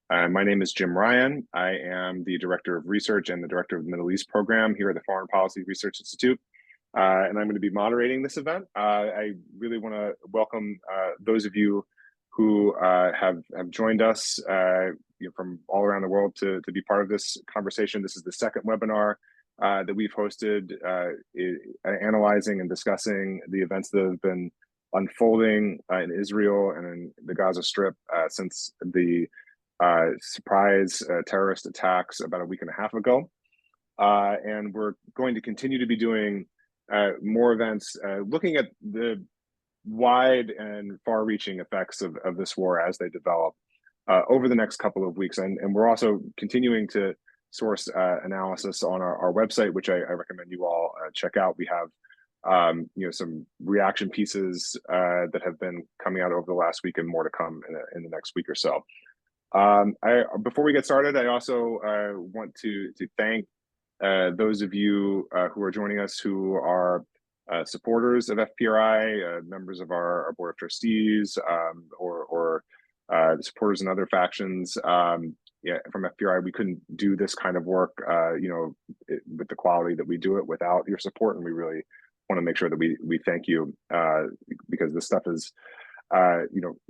My name is Jim Ryan. I am the Director of Research and the Director of the Middle East Program here at the Foreign Policy Research Institute. And I'm going to be moderating this event. I really want to welcome those of you who have joined us from all around the world to be part of this conversation. This is the second webinar that we've hosted analyzing and discussing the events that have been unfolding in Israel and in the Gaza Strip since the surprise terrorist attacks about a week and a half ago. And we're going to continue to be doing more events looking at the wide and far-reaching effects of this war as they develop over the next couple of weeks. And we're also continuing to source analysis on our website, which I recommend you all check out. We have some reaction pieces that have been coming out over the last week and more to come in the next week or so. Before we get started, I also want to thank those of you who are joining us who are supporters of FPRI, members of our board of trustees, or supporters in other factions. From FPRI, we couldn't do this kind of work, with the quality that we do it without your support, and we really want to make sure that we thank you because this stuff is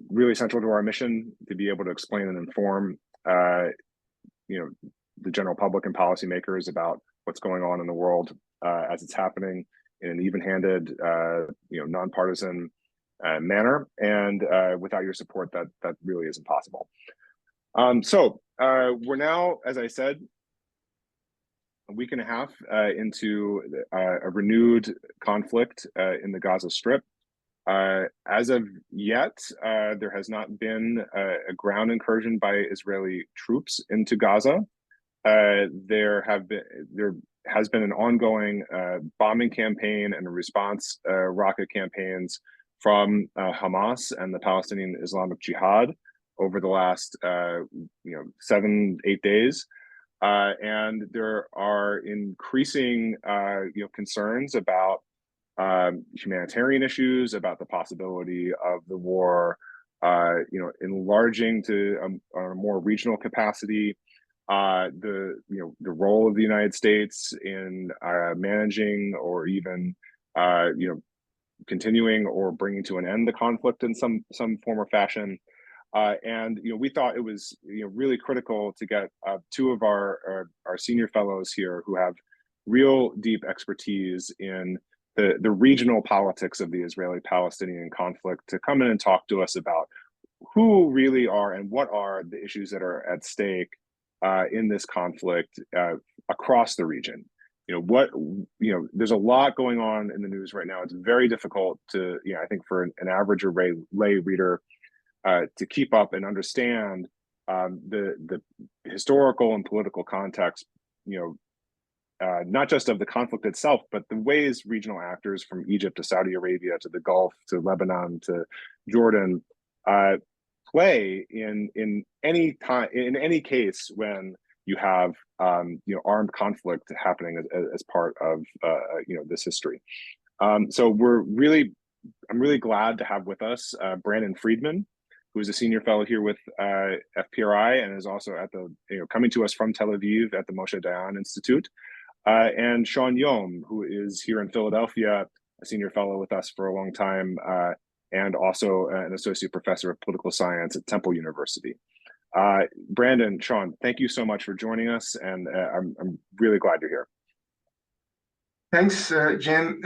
really central to our mission to be able to explain and inform, the general public and policymakers about what's going on in the world as it's happening in an even-handed, nonpartisan manner. And without your support, that really isn't possible. So we're now, as I said, a week and a half into a renewed conflict in the Gaza Strip. As of yet, there has not been a ground incursion by Israeli troops into Gaza. There has been an ongoing bombing campaign and a response rocket campaigns from Hamas and the Palestinian Islamic Jihad over the last 7-8 days. And there are increasing concerns about humanitarian issues, about the possibility of the war, enlarging to a more regional capacity, the role of the United States in managing or even continuing or bringing to an end the conflict in some form or fashion. And we thought it was really critical to get two of our senior fellows here who have real deep expertise in the regional politics of the Israeli-Palestinian conflict to come in and talk to us about who really are and what are the issues that are at stake in this conflict across the region. There's a lot going on in the news right now. It's very difficult to, I think, for an average or lay reader to keep up and understand the historical and political context, not just of the conflict itself, but the ways regional actors from Egypt to Saudi Arabia to the Gulf to Lebanon to Jordan play in any time, in any case when you have armed conflict happening as part of this history. So I'm really glad to have with us Brandon Friedman, who is a senior fellow here with FPRI and is also at the coming to us from Tel Aviv at the Moshe Dayan Institute. And Sean Yom, who is here in Philadelphia, a senior fellow with us for a long time, and also an associate professor of political science at Temple University. Brandon, Sean, thank you so much for joining us, and I'm really glad you're here. Thanks, Jim.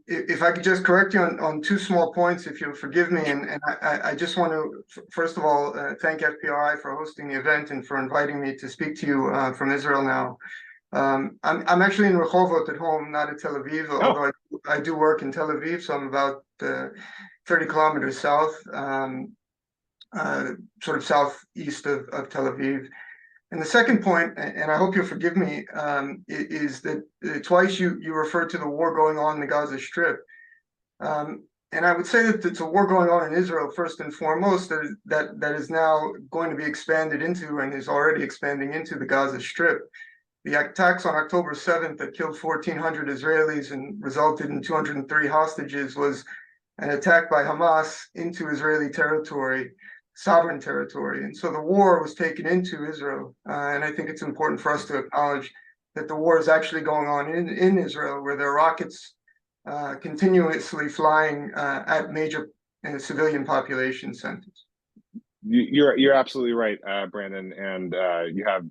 If I could just correct you on two small points, if you'll forgive me, and I just want to, first of all, thank FPRI for hosting the event and for inviting me to speak to you from Israel now. I'm actually in Rehovot at home, not at Tel Aviv, although I do work in Tel Aviv, so I'm about 30 kilometers south, sort of southeast of Tel Aviv. And the second point, and I hope you'll forgive me, is that twice you referred to the war going on in the Gaza Strip. And I would say that it's a war going on in Israel, first and foremost, that is now going to be expanded into and is already expanding into the Gaza Strip. The attacks on October 7th that killed 1,400 Israelis and resulted in 203 hostages was an attack by Hamas into Israeli territory. sovereign territory. And so the war was taken into Israel. And I think it's important for us to acknowledge that the war is actually going on in Israel, where there are rockets continuously flying at major civilian population centers. You're absolutely right, Brandon, and you have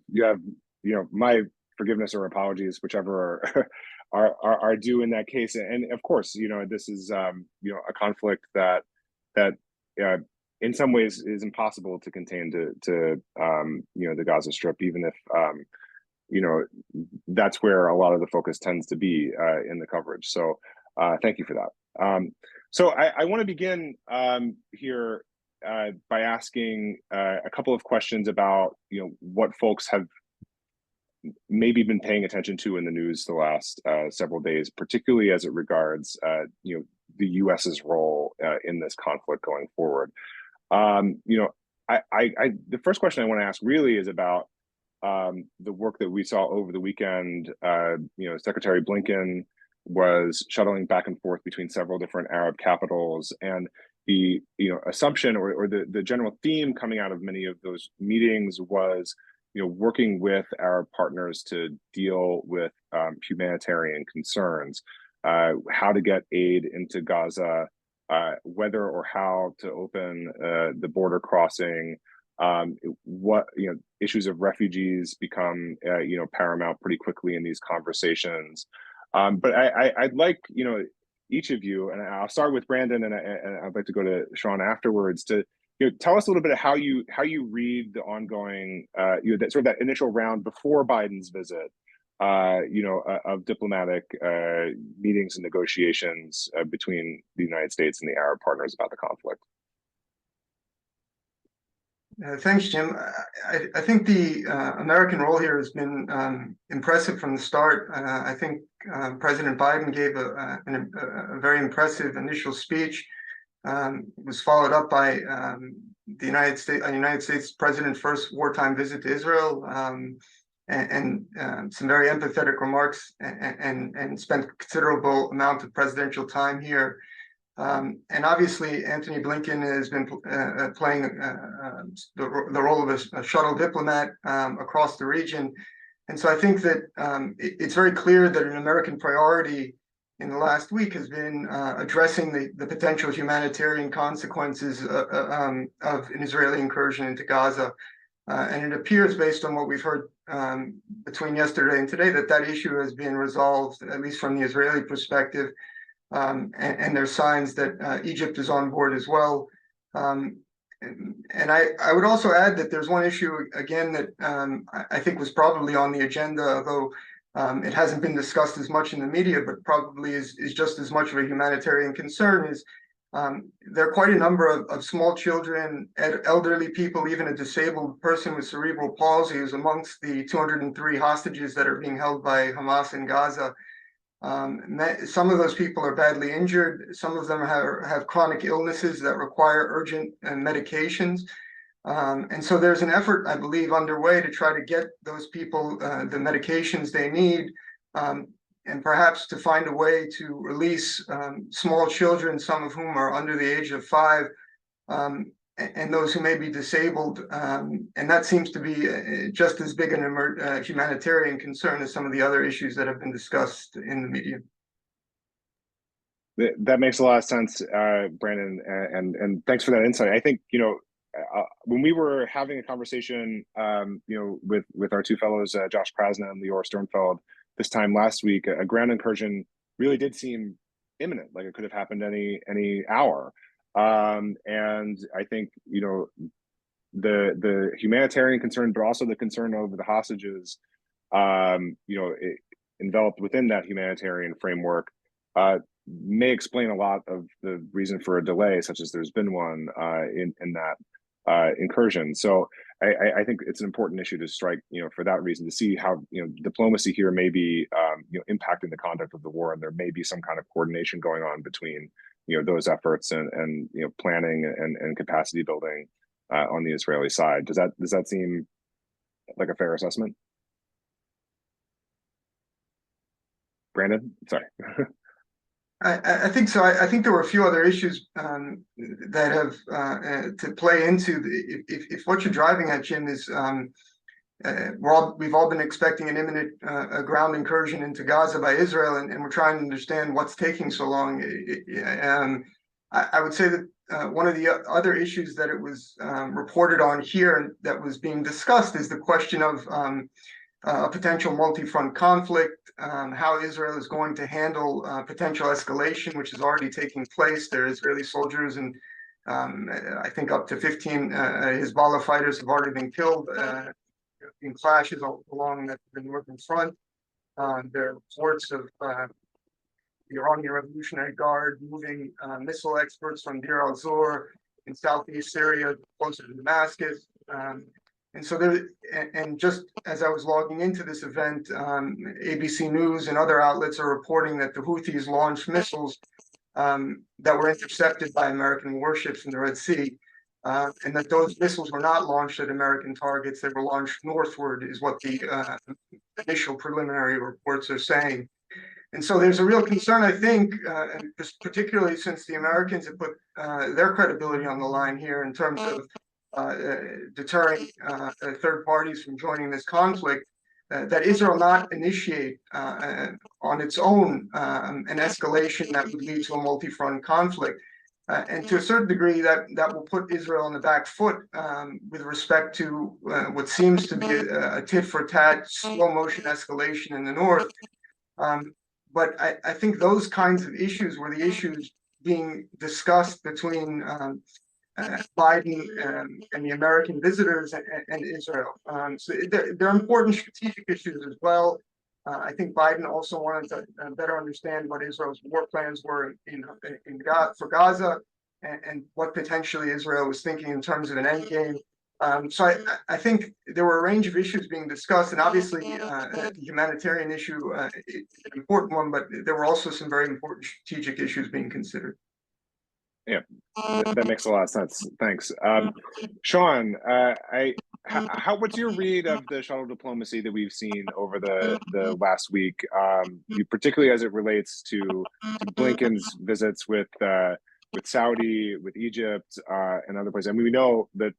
my forgiveness or apologies, whichever are due in that case. And of course, this is a conflict that in some ways is impossible to contain to the Gaza Strip, even if that's where a lot of the focus tends to be in the coverage. So thank you for that. So I want to begin here by asking a couple of questions about what folks have maybe been paying attention to in the news the last several days, particularly as it regards the U.S.'s role in this conflict going forward. The first question I want to ask really is about the work that we saw over the weekend. Secretary Blinken was shuttling back and forth between several different Arab capitals, and the assumption or the general theme coming out of many of those meetings was working with Arab partners to deal with humanitarian concerns, how to get aid into Gaza, whether or how to open the border crossing, what issues of refugees become paramount pretty quickly in these conversations. But I'd like each of you, and I'll start with Brandon, and I'd like to go to Sean afterwards, to tell us a little bit of how you read the ongoing that initial round before Biden's visit, of diplomatic meetings and negotiations between the United States and the Arab partners about the conflict. Thanks, Jim. I think the American role here has been impressive from the start. I think President Biden gave a very impressive initial speech. It was followed up by the United States President's first wartime visit to Israel, and some very empathetic remarks, and spent a considerable amount of presidential time here. And obviously, Antony Blinken has been playing the role of a shuttle diplomat across the region. And so I think that it's very clear that an American priority in the last week has been addressing the potential humanitarian consequences of an Israeli incursion into Gaza. And it appears, based on what we've heard between yesterday and today, that issue has been resolved, at least from the Israeli perspective. And there's signs that Egypt is on board as well. And I would also add that there's one issue, again, that I think was probably on the agenda, although it hasn't been discussed as much in the media, but probably is just as much of a humanitarian concern, is there are quite a number of small children, elderly people, even a disabled person with cerebral palsy who's amongst the 203 hostages that are being held by Hamas in Gaza. Some of those people are badly injured. Some of them have chronic illnesses that require urgent medications. And so there's an effort, I believe, underway to try to get those people the medications they need, and perhaps to find a way to release small children, some of whom are under the age of 5, and those who may be disabled. And that seems to be just as big an humanitarian concern as some of the other issues that have been discussed in the media. That makes a lot of sense, Brandon, and thanks for that insight. I think when we were having a conversation, with our two fellows, Josh Krasna and Lior Sternfeld, this time last week, a ground incursion really did seem imminent, like it could have happened any hour. And I think the humanitarian concern, but also the concern over the hostages, enveloped within that humanitarian framework, may explain a lot of the reason for a delay, such as there's been one in that incursion. So I think it's an important issue to strike, for that reason, to see how diplomacy here may be impacting the conduct of the war, and there may be some kind of coordination going on between those efforts and planning and capacity building on the Israeli side. Does that seem like a fair assessment? Brandon, sorry. I think so. I think there were a few other issues that have to play into if what you're driving at, Jim, is we've all been expecting an imminent ground incursion into Gaza by Israel, and we're trying to understand what's taking so long. I would say that one of the other issues that it was reported on here and that was being discussed is the question of a potential multi-front conflict, how Israel is going to handle potential escalation, which is already taking place. There are Israeli soldiers and I think up to 15 Hezbollah fighters have already been killed in clashes along the northern front. There are reports of the Iranian Revolutionary Guard moving missile experts from Deir al-Zor in southeast Syria closer to Damascus. And so and just as I was logging into this event, ABC News and other outlets are reporting that the Houthis launched missiles that were intercepted by American warships in the Red Sea, and that those missiles were not launched at American targets. They were launched northward, is what the initial preliminary reports are saying. And so there's a real concern, I think, particularly since the Americans have put their credibility on the line here in terms of deterring third parties from joining this conflict, that Israel not initiate on its own an escalation that would lead to a multi-front conflict. And to a certain degree, that will put Israel on the back foot with respect to what seems to be a tit-for-tat, slow-motion escalation in the north. But I think those kinds of issues were the issues being discussed between Biden and the American visitors and Israel. So they're important strategic issues as well. I think Biden also wanted to better understand what Israel's war plans were for Gaza and what potentially Israel was thinking in terms of an endgame. So I think there were a range of issues being discussed, and obviously the humanitarian issue is an important one, but there were also some very important strategic issues being considered. Yeah, that makes a lot of sense. Thanks. Sean, what's your read of the shuttle diplomacy that we've seen over the last week, particularly as it relates to Blinken's visits with Saudi, with Egypt, and other places? I mean, we know that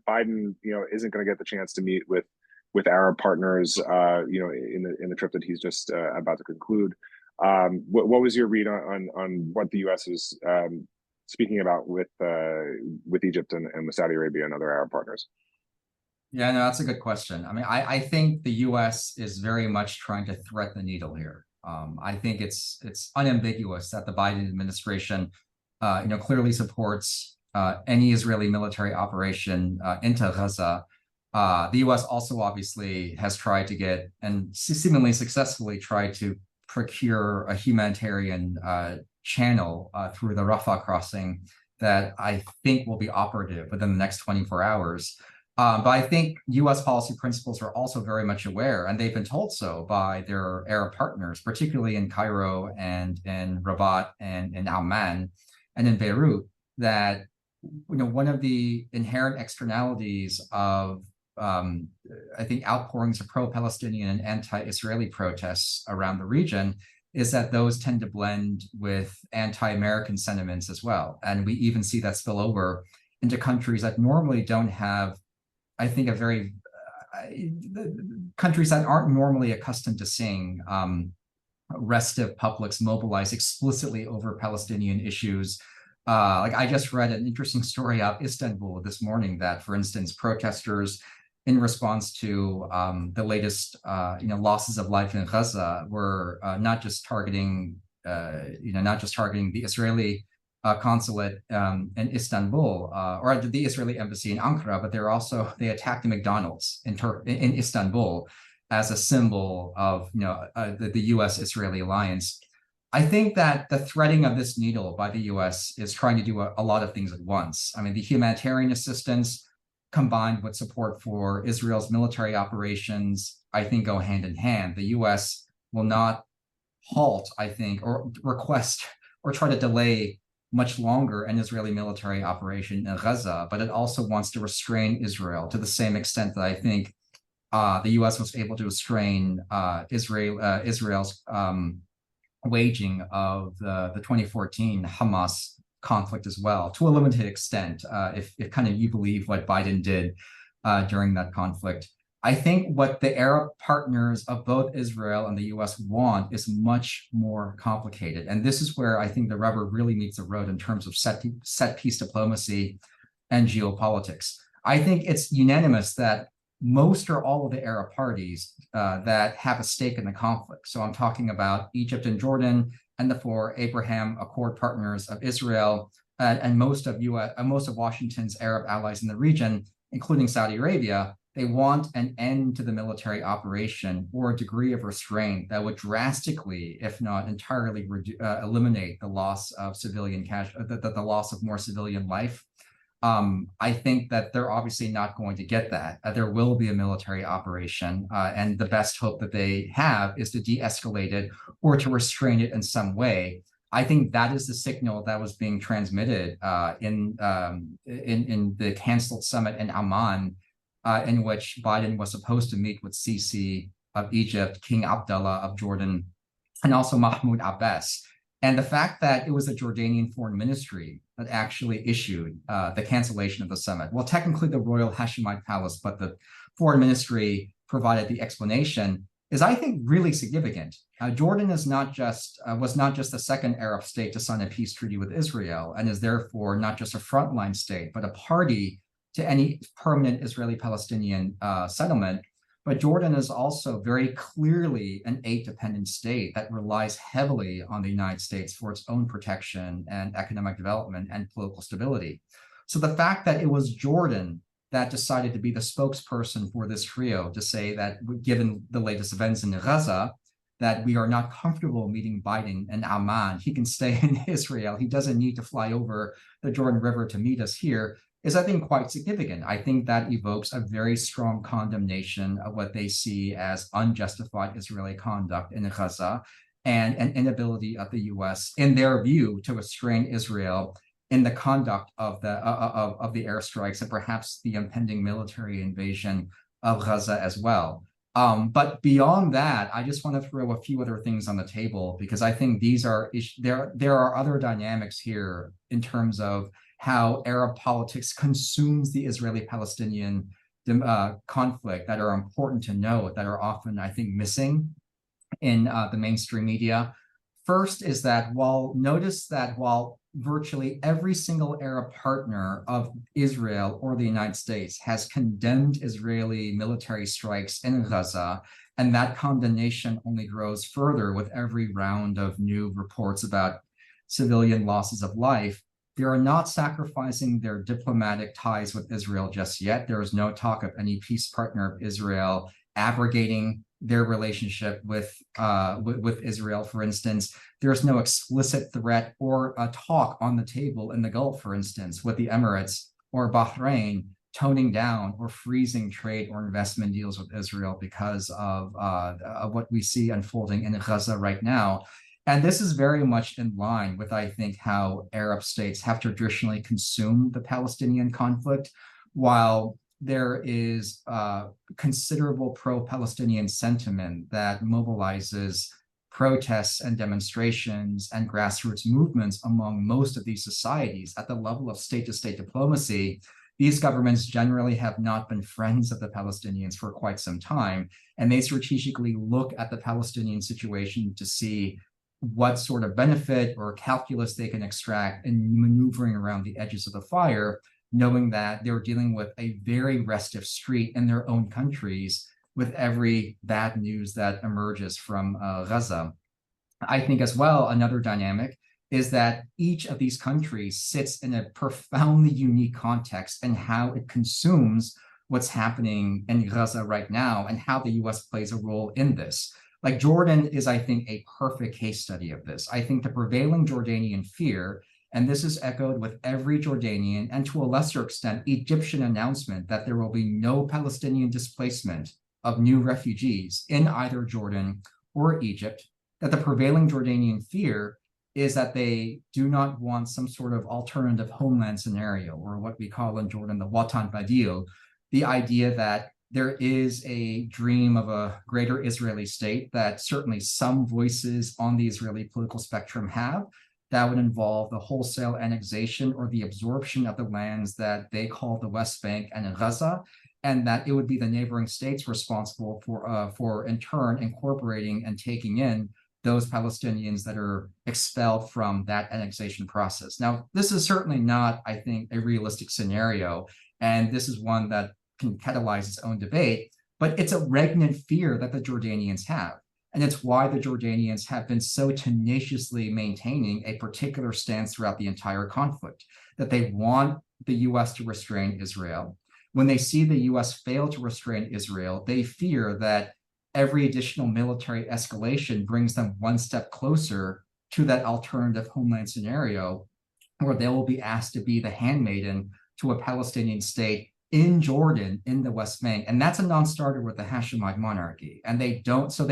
Biden, isn't going to get the chance to meet with Arab partners, in the trip that he's just about to conclude. What was your read on what the U.S. is speaking about with Egypt and with Saudi Arabia and other Arab partners? Yeah, no, that's a good question. I mean, I think the U.S. is very much trying to thread the needle here. I think it's unambiguous that the Biden administration, clearly supports any Israeli military operation into Gaza. The U.S. also obviously has tried to get, and seemingly successfully tried to procure a humanitarian channel through the Rafah crossing that I think will be operative within the next 24 hours. But I think U.S. policy principals are also very much aware, and they've been told so by their Arab partners, particularly in Cairo and in Rabat and in Amman and in Beirut, that one of the inherent externalities of I think outpourings of pro-Palestinian and anti-Israeli protests around the region is that those tend to blend with anti-American sentiments as well. And we even see that spill over into countries that normally don't have, I think, countries that aren't normally accustomed to seeing restive publics mobilize explicitly over Palestinian issues. Like I just read an interesting story out of Istanbul this morning that, for instance, protesters in response to the latest, losses of life in Gaza were not just targeting, the Israeli consulate in Istanbul or the Israeli embassy in Ankara, but they attacked the McDonald's in Istanbul as a symbol of the U.S.-Israeli alliance. I think that the threading of this needle by the U.S. is trying to do a lot of things at once. I mean, the humanitarian assistance combined with support for Israel's military operations, I think, go hand in hand. The U.S. will not halt, I think, or request or try to delay much longer an Israeli military operation in Gaza, but it also wants to restrain Israel to the same extent that I think the U.S. was able to restrain Israel's waging of the 2014 Hamas conflict as well, to a limited extent, if kind of you believe what Biden did during that conflict. I think what the Arab partners of both Israel and the US want is much more complicated. And this is where I think the rubber really meets the road in terms of set piece diplomacy and geopolitics. I think it's unanimous that most or all of the Arab parties that have a stake in the conflict. So I'm talking about Egypt and Jordan and the 4 Abraham Accord partners of Israel and most of Washington's Arab allies in the region, including Saudi Arabia. They want an end to the military operation or a degree of restraint that would drastically, if not entirely, eliminate the loss of the loss of more civilian life. I think that they're obviously not going to get that. There will be a military operation, and the best hope that they have is to de-escalate it or to restrain it in some way. I think that is the signal that was being transmitted in the canceled summit in Amman, in which Biden was supposed to meet with Sisi of Egypt, King Abdullah of Jordan, and also Mahmoud Abbas. And the fact that it was the Jordanian Foreign Ministry that actually issued the cancellation of the summit. Well, technically the Royal Hashemite Palace, but the Foreign Ministry provided the explanation, is I think really significant. Jordan is was not just the second Arab state to sign a peace treaty with Israel, and is therefore not just a frontline state, but a party to any permanent Israeli-Palestinian settlement. But Jordan is also very clearly an aid-dependent state that relies heavily on the United States for its own protection and economic development and political stability. So the fact that it was Jordan that decided to be the spokesperson for this trio to say that, given the latest events in Gaza, that we are not comfortable meeting Biden in Amman, he can stay in Israel, he doesn't need to fly over the Jordan River to meet us here, is, I think, quite significant. I think that evokes a very strong condemnation of what they see as unjustified Israeli conduct in Gaza and an inability of the US, in their view, to restrain Israel in the conduct of the airstrikes and perhaps the impending military invasion of Gaza as well. But beyond that, I just want to throw a few other things on the table, because I think there are other dynamics here in terms of how Arab politics consumes the Israeli-Palestinian conflict that are important to note, that are often, I think, missing in the mainstream media. First is that while virtually every single Arab partner of Israel or the United States has condemned Israeli military strikes in Gaza, and that condemnation only grows further with every round of new reports about civilian losses of life, they are not sacrificing their diplomatic ties with Israel just yet. There is no talk of any peace partner of Israel abrogating their relationship with Israel, for instance. There's no explicit threat or a talk on the table in the Gulf, for instance, with the Emirates or Bahrain toning down or freezing trade or investment deals with Israel because of what we see unfolding in Gaza right now. And this is very much in line with, I think, how Arab states have traditionally consumed the Palestinian conflict. While there is considerable pro-Palestinian sentiment that mobilizes protests and demonstrations and grassroots movements among most of these societies at the level of state-to-state diplomacy, these governments generally have not been friends of the Palestinians for quite some time, and they strategically look at the Palestinian situation to see what sort of benefit or calculus they can extract in maneuvering around the edges of the fire, knowing that they're dealing with a very restive street in their own countries with every bad news that emerges from Gaza. I think as well, another dynamic is that each of these countries sits in a profoundly unique context in how it consumes what's happening in Gaza right now and how the US plays a role in this. Like Jordan is, I think, a perfect case study of this. I think the prevailing Jordanian fear, and this is echoed with every Jordanian and to a lesser extent, Egyptian announcement that there will be no Palestinian displacement of new refugees in either Jordan or Egypt, that the prevailing Jordanian fear is that they do not want some sort of alternative homeland scenario, or what we call in Jordan the Watan Badil, the idea that there is a dream of a greater Israeli state that certainly some voices on the Israeli political spectrum have, that would involve the wholesale annexation or the absorption of the lands that they call the West Bank and Gaza, and that it would be the neighboring states responsible for in turn incorporating and taking in those Palestinians that are expelled from that annexation process. Now, this is certainly not, I think, a realistic scenario, and this is one that can catalyze its own debate, but it's a regnant fear that the Jordanians have. And it's why the Jordanians have been so tenaciously maintaining a particular stance throughout the entire conflict, that they want the US to restrain Israel. When they see the US fail to restrain Israel, they fear that every additional military escalation brings them one step closer to that alternative homeland scenario where they will be asked to be the handmaiden to a Palestinian state in Jordan, in the West Bank. And that's a non-starter with the Hashemite monarchy. And they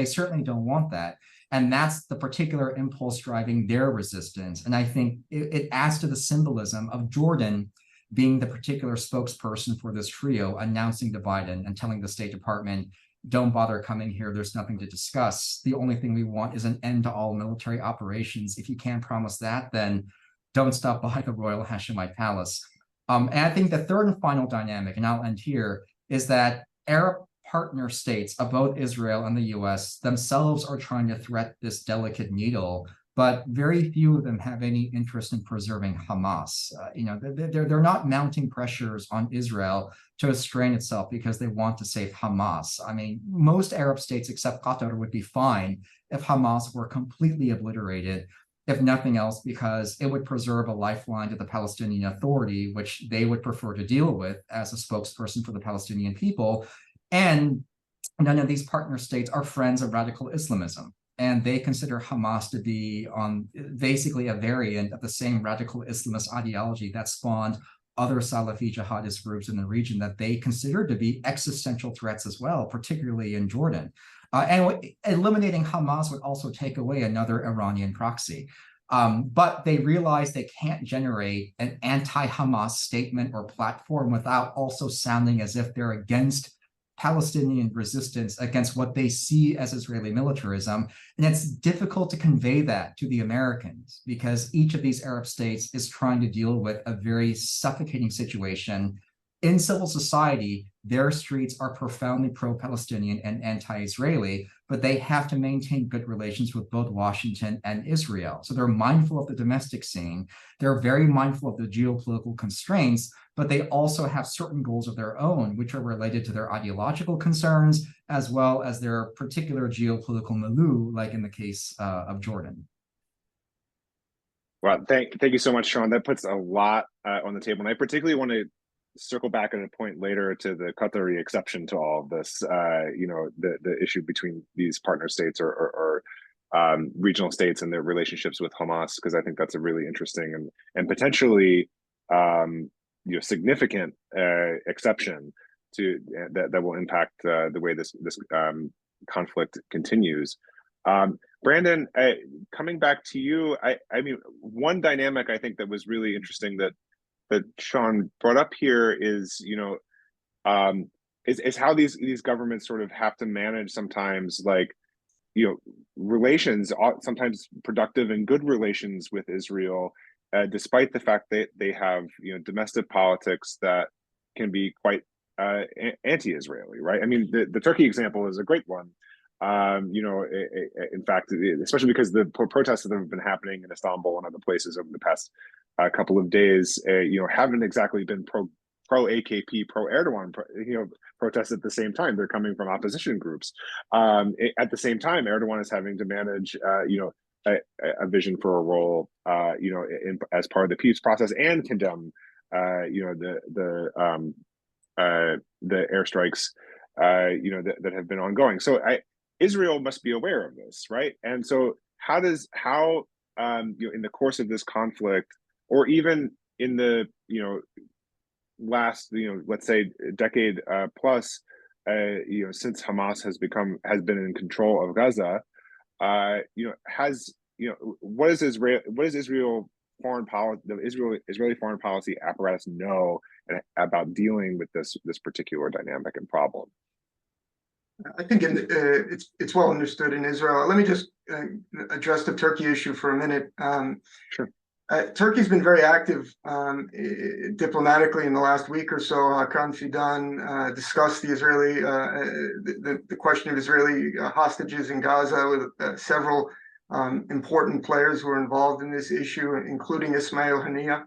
certainly don't want that. And that's the particular impulse driving their resistance. And I think it adds to the symbolism of Jordan being the particular spokesperson for this trio, announcing to Biden and telling the State Department, don't bother coming here. There's nothing to discuss. The only thing we want is an end to all military operations. If you can't promise that, then don't stop by the Royal Hashemite Palace. And I think the third and final dynamic, and I'll end here, is that Arab partner states of both Israel and the US themselves are trying to thread this delicate needle, but very few of them have any interest in preserving Hamas. They're not mounting pressures on Israel to restrain itself because they want to save Hamas. I mean, most Arab states except Qatar would be fine if Hamas were completely obliterated, if nothing else, because it would preserve a lifeline to the Palestinian Authority, which they would prefer to deal with as a spokesperson for the Palestinian people. And none of these partner states are friends of radical Islamism. And they consider Hamas to be basically a variant of the same radical Islamist ideology that spawned other Salafi jihadist groups in the region that they consider to be existential threats as well, particularly in Jordan. And eliminating Hamas would also take away another Iranian proxy. But they realize they can't generate an anti-Hamas statement or platform without also sounding as if they're against Palestinian resistance against what they see as Israeli militarism. And it's difficult to convey that to the Americans because each of these Arab states is trying to deal with a very suffocating situation. In civil society, their streets are profoundly pro-Palestinian and anti-Israeli, but they have to maintain good relations with both Washington and Israel. So they're mindful of the domestic scene. They're very mindful of the geopolitical constraints, but they also have certain goals of their own, which are related to their ideological concerns, as well as their particular geopolitical milieu, like in the case of Jordan. Well, thank you so much, Sean. That puts a lot on the table. And I particularly want to circle back at a point later to the Qatari exception to all of this, the issue between these partner states or regional states and their relationships with Hamas, because I think that's a really interesting and potentially significant exception to that will impact the way this conflict continues. Brandon, coming back to you, I mean, one dynamic I think that was really interesting that Sean brought up here is, is how these governments sort of have to manage sometimes, like, relations, sometimes productive and good relations with Israel, despite the fact that they have, domestic politics that can be quite anti-Israeli, right? I mean, the Turkey example is a great one. In fact, especially because the protests that have been happening in Istanbul and other places over the past couple of days, haven't exactly been pro AKP, pro Erdogan, protests at the same time. They're coming from opposition groups. At the same time, Erdogan is having to manage, a vision for a role, as part of the peace process and condemn, the airstrikes, that have been ongoing. So Israel must be aware of this, right? And so how in the course of this conflict, or even in the last let's say decade plus, since Hamas has been in control of Gaza, what does Israel foreign policy, the Israeli foreign policy apparatus know about dealing with this particular dynamic and problem? I think it's well understood in Israel. Let me just address the Turkey issue for a minute. Sure. Turkey's been very active diplomatically in the last week or so. Hakan Fidan discussed the question of Israeli hostages in Gaza with several important players who are involved in this issue, including Ismail Haniyeh.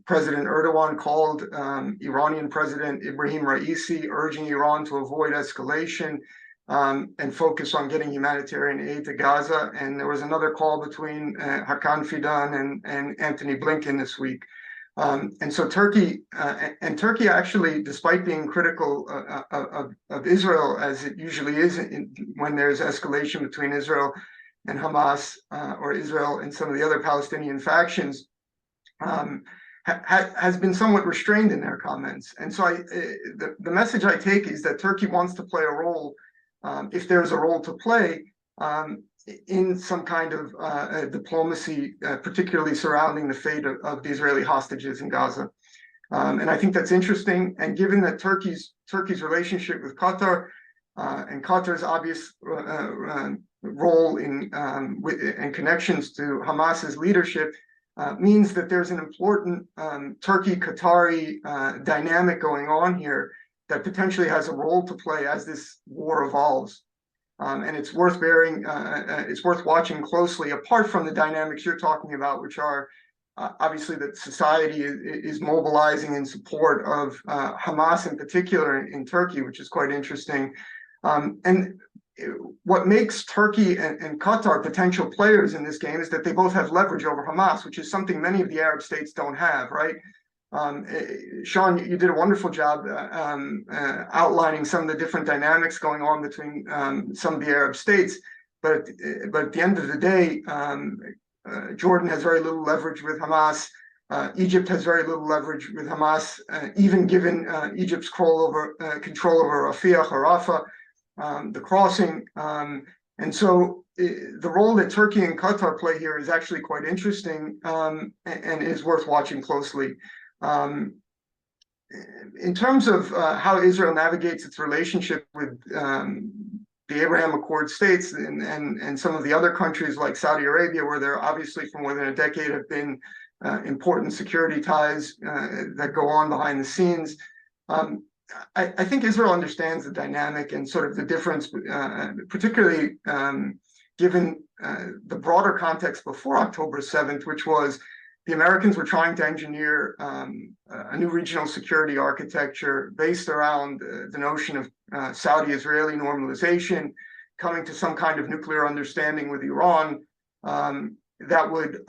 President Erdogan called Iranian President Ibrahim Raisi, urging Iran to avoid escalation and focus on getting humanitarian aid to Gaza. And there was another call between Hakan Fidan and Anthony Blinken this week. And so Turkey actually, despite being critical of Israel, as it usually is when there's escalation between Israel and Hamas, or Israel and some of the other Palestinian factions, has been somewhat restrained in their comments. And so the message I take is that Turkey wants to play a role, if there's a role to play, in some kind of diplomacy, particularly surrounding the fate of the Israeli hostages in Gaza. And I think that's interesting. And given that Turkey's relationship with Qatar and Qatar's obvious role in and connections to Hamas's leadership, means that there's an important Turkey-Qatari dynamic going on here that potentially has a role to play as this war evolves. And it's worth watching closely, apart from the dynamics you're talking about, which are obviously that society is mobilizing in support of Hamas in particular in Turkey, which is quite interesting. And what makes Turkey and Qatar potential players in this game is that they both have leverage over Hamas, which is something many of the Arab states don't have, right? Sean, you did a wonderful job outlining some of the different dynamics going on between some of the Arab states. But at the end of the day, Jordan has very little leverage with Hamas. Egypt has very little leverage with Hamas, even given Egypt's control over Rafah or Rafah, the crossing. And so the role that Turkey and Qatar play here is actually quite interesting and is worth watching closely. In terms of how Israel navigates its relationship with the Abraham Accord states and some of the other countries like Saudi Arabia, where there obviously for more than a decade have been important security ties that go on behind the scenes, I think Israel understands the dynamic and sort of the difference, particularly given the broader context before October 7th, which was the Americans were trying to engineer a new regional security architecture based around the notion of Saudi-Israeli normalization, coming to some kind of nuclear understanding with Iran that would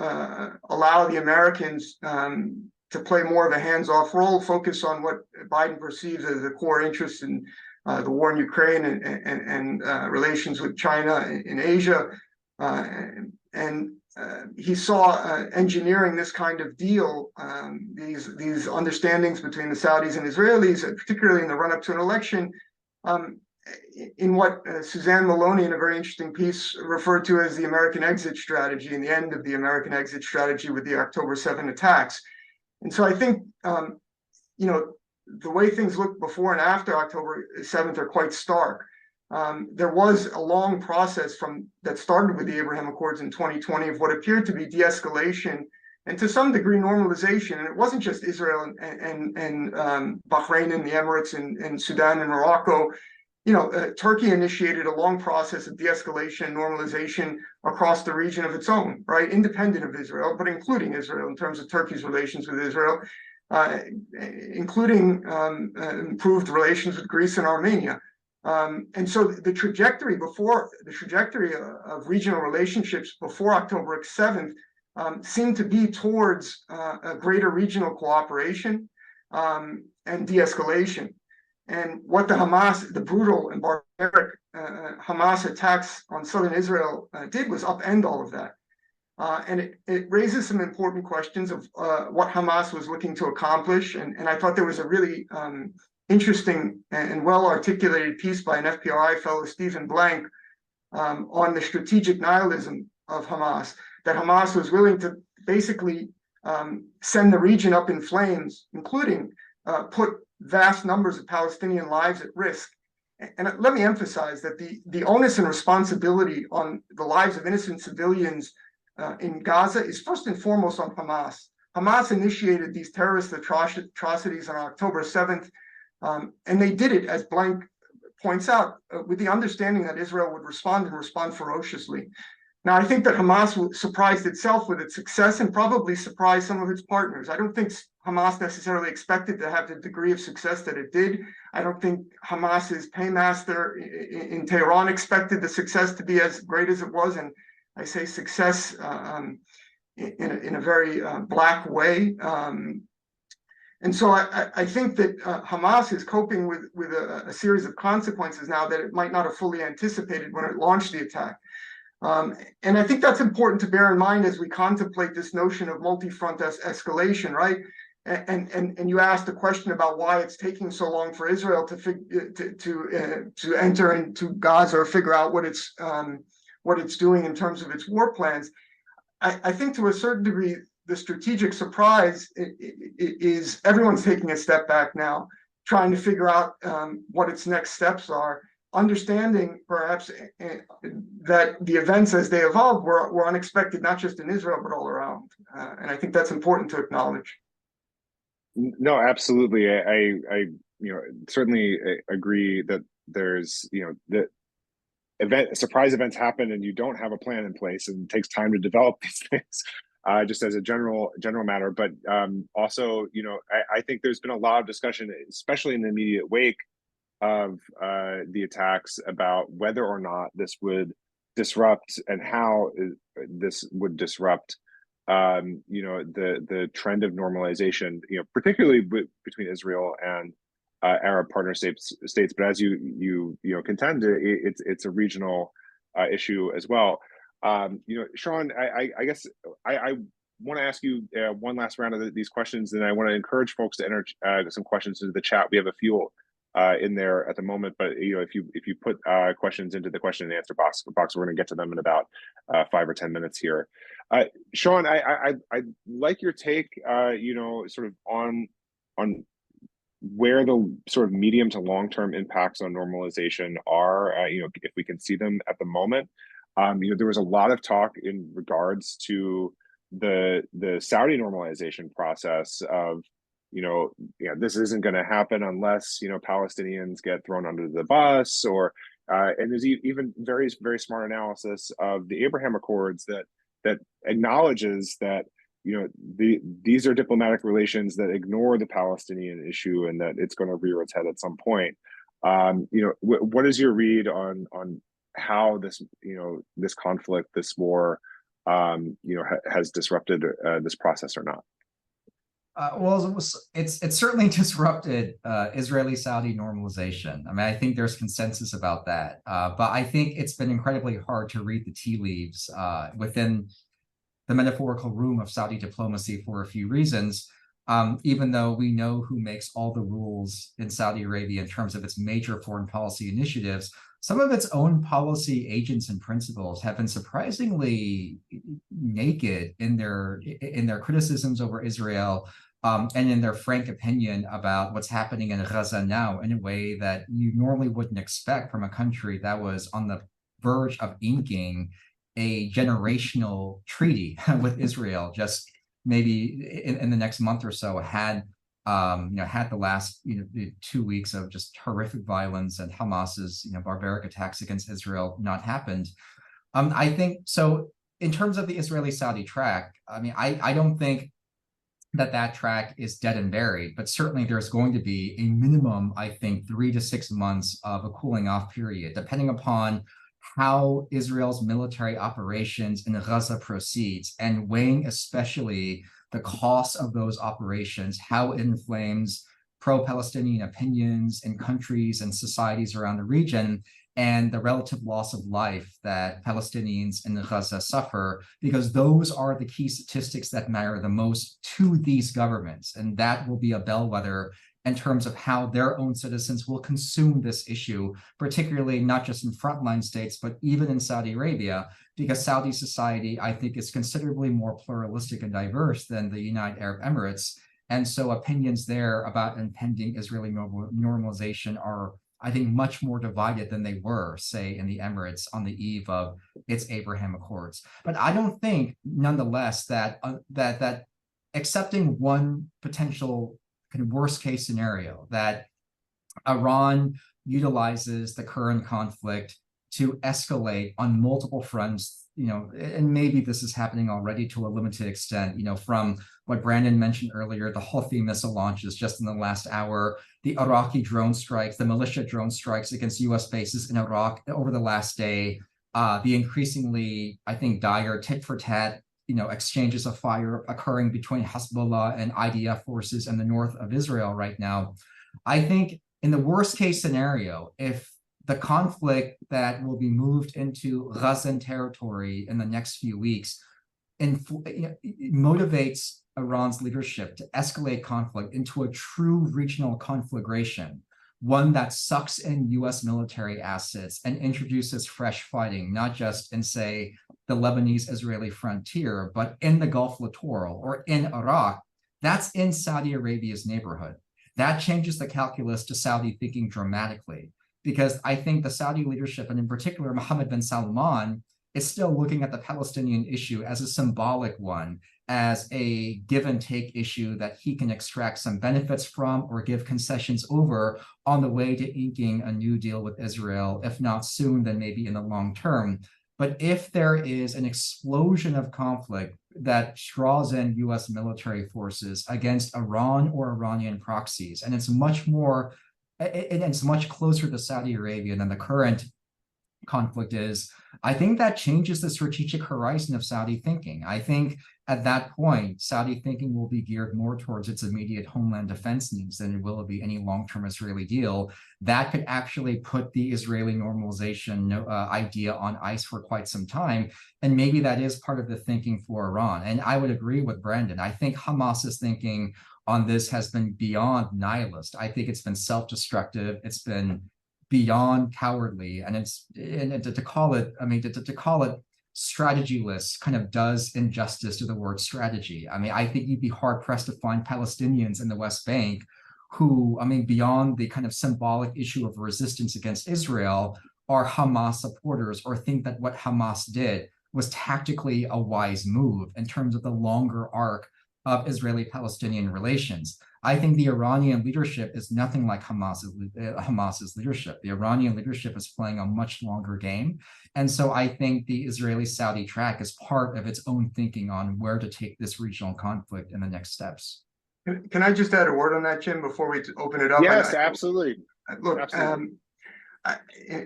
allow the Americans to play more of a hands-off role, focus on what Biden perceives as the core interests in the war in Ukraine and relations with China in Asia. And he saw engineering this kind of deal, these understandings between the Saudis and Israelis, particularly in the run-up to an election, in what Suzanne Maloney, in a very interesting piece, referred to as the American exit strategy and the end of the American exit strategy with the October 7 attacks. And so I think, the way things look before and after October 7th are quite stark. There was a long process that started with the Abraham Accords in 2020 of what appeared to be de-escalation and to some degree normalization. And it wasn't just Israel and Bahrain and the Emirates and Sudan and Morocco. Turkey initiated a long process of de-escalation and normalization across the region of its own, right? Independent of Israel, but including Israel in terms of Turkey's relations with Israel, including improved relations with Greece and Armenia. And so the trajectory of regional relationships before October 7th seemed to be towards a greater regional cooperation and de-escalation. And what the brutal and barbaric Hamas attacks on southern Israel did was upend all of that. And it raises some important questions of what Hamas was looking to accomplish. And I thought there was a really interesting and well-articulated piece by an FPRI fellow, Stephen Blank, on the strategic nihilism of Hamas, that Hamas was willing to basically send the region up in flames, including put vast numbers of Palestinian lives at risk. And let me emphasize that the onus and responsibility on the lives of innocent civilians in Gaza is first and foremost on Hamas. Hamas initiated these terrorist atrocities on October 7th, and they did it, as Blank points out, with the understanding that Israel would respond and respond ferociously. Now, I think that Hamas surprised itself with its success and probably surprised some of its partners. I don't think Hamas necessarily expected to have the degree of success that it did. I don't think Hamas's paymaster in Tehran expected the success to be as great as it was. And I say success in a very black way. And so I think that Hamas is coping with a series of consequences now that it might not have fully anticipated when it launched the attack. And I think that's important to bear in mind as we contemplate this notion of multi-front escalation, right? And you asked the question about why it's taking so long for Israel to enter into Gaza or figure out what it's doing in terms of its war plans. I think to a certain degree, the strategic surprise is everyone's taking a step back now, trying to figure out what its next steps are, understanding perhaps that the events as they evolved were unexpected, not just in Israel, but all around. And I think that's important to acknowledge. No, absolutely. I certainly agree that there's, the surprise events happen and you don't have a plan in place, and it takes time to develop these things, just as a general matter. But also, I think there's been a lot of discussion, especially in the immediate wake of the attacks, about whether or not this would disrupt and how this would disrupt the trend of normalization, particularly between Israel and Arab partner states. But as you contend, it's a regional issue as well. Sean, I guess I want to ask you one last round of these questions, and I want to encourage folks to enter some questions into the chat. We have a few in there at the moment, but if you put questions into the question and answer box, we're going to get to them in about 5 or 10 minutes here. Sean, I like your take, sort of on where the sort of medium to long term impacts on normalization are. If we can see them at the moment. There was a lot of talk in regards to the Saudi normalization process of, this isn't going to happen unless, Palestinians get thrown under the bus, or and there's even very, very smart analysis of the Abraham Accords that acknowledges that, these are diplomatic relations that ignore the Palestinian issue, and that it's going to rear its head at some point. What is your read on how this, this conflict, this war, has disrupted this process or not? Well, it's certainly disrupted Israeli-Saudi normalization. I mean, I think there's consensus about that. But I think it's been incredibly hard to read the tea leaves within the metaphorical room of Saudi diplomacy for a few reasons. Even though we know who makes all the rules in Saudi Arabia in terms of its major foreign policy initiatives, some of its own policy agents and principals have been surprisingly naked in their criticisms over Israel, and in their frank opinion about what's happening in Gaza now, in a way that you normally wouldn't expect from a country that was on the verge of inking a generational treaty with Israel just maybe in the next month or so, had the last 2 weeks of just horrific violence and Hamas's barbaric attacks against Israel not happened. I think so. In terms of the Israeli-Saudi track, I mean, I don't think that track is dead and buried, but certainly there's going to be a minimum, I think, 3 to 6 months of a cooling off period, depending upon how Israel's military operations in Gaza proceeds, and weighing especially the cost of those operations, how it inflames pro-Palestinian opinions in countries and societies around the region, and the relative loss of life that Palestinians in Gaza suffer, because those are the key statistics that matter the most to these governments. And that will be a bellwether in terms of how their own citizens will consume this issue, particularly not just in frontline states, but even in Saudi Arabia, because Saudi society, I think, is considerably more pluralistic and diverse than the United Arab Emirates. And so opinions there about impending Israeli normalization are, I think, much more divided than they were, say, in the Emirates on the eve of its Abraham Accords. But I don't think, nonetheless, that that accepting one potential kind of worst case scenario, that Iran utilizes the current conflict to escalate on multiple fronts, and maybe this is happening already to a limited extent, from what Brandon mentioned earlier, the Houthi missile launches just in the last hour, the Iraqi drone strikes, the militia drone strikes against US bases in Iraq over the last day, the increasingly, I think, dire tit for tat, exchanges of fire occurring between Hezbollah and IDF forces in the north of Israel right now. I think in the worst case scenario, if the conflict that will be moved into Gazan territory in the next few weeks motivates Iran's leadership to escalate conflict into a true regional conflagration, one that sucks in US military assets and introduces fresh fighting, not just in, say, the Lebanese-Israeli frontier, but in the Gulf littoral or in Iraq, that's in Saudi Arabia's neighborhood. That changes the calculus to Saudi thinking dramatically, because I think the Saudi leadership, and in particular Mohammed bin Salman, is still looking at the Palestinian issue as a symbolic one, as a give and take issue that he can extract some benefits from or give concessions over on the way to inking a new deal with Israel, if not soon, then maybe in the long term. But if there is an explosion of conflict that draws in US military forces against Iran or Iranian proxies, and it's much closer to Saudi Arabia than the current conflict is, I think that changes the strategic horizon of Saudi thinking. I think at that point, Saudi thinking will be geared more towards its immediate homeland defense needs than it will be any long-term Israeli deal. That could actually put the Israeli normalization idea on ice for quite some time. And maybe that is part of the thinking for Iran. And I would agree with Brandon. I think Hamas's thinking on this has been beyond nihilist. I think it's been self-destructive. It's been beyond cowardly, and to call it strategyless kind of does injustice to the word strategy. I mean, I think you'd be hard pressed to find Palestinians in the West Bank who, beyond the kind of symbolic issue of resistance against Israel, are Hamas supporters or think that what Hamas did was tactically a wise move in terms of the longer arc of Israeli-Palestinian relations. I think the Iranian leadership is nothing like Hamas's leadership. The Iranian leadership is playing a much longer game. And so I think the Israeli-Saudi track is part of its own thinking on where to take this regional conflict in the next steps. Can I just add a word on that, Jim, before we open it up? Yes, absolutely. Look, absolutely.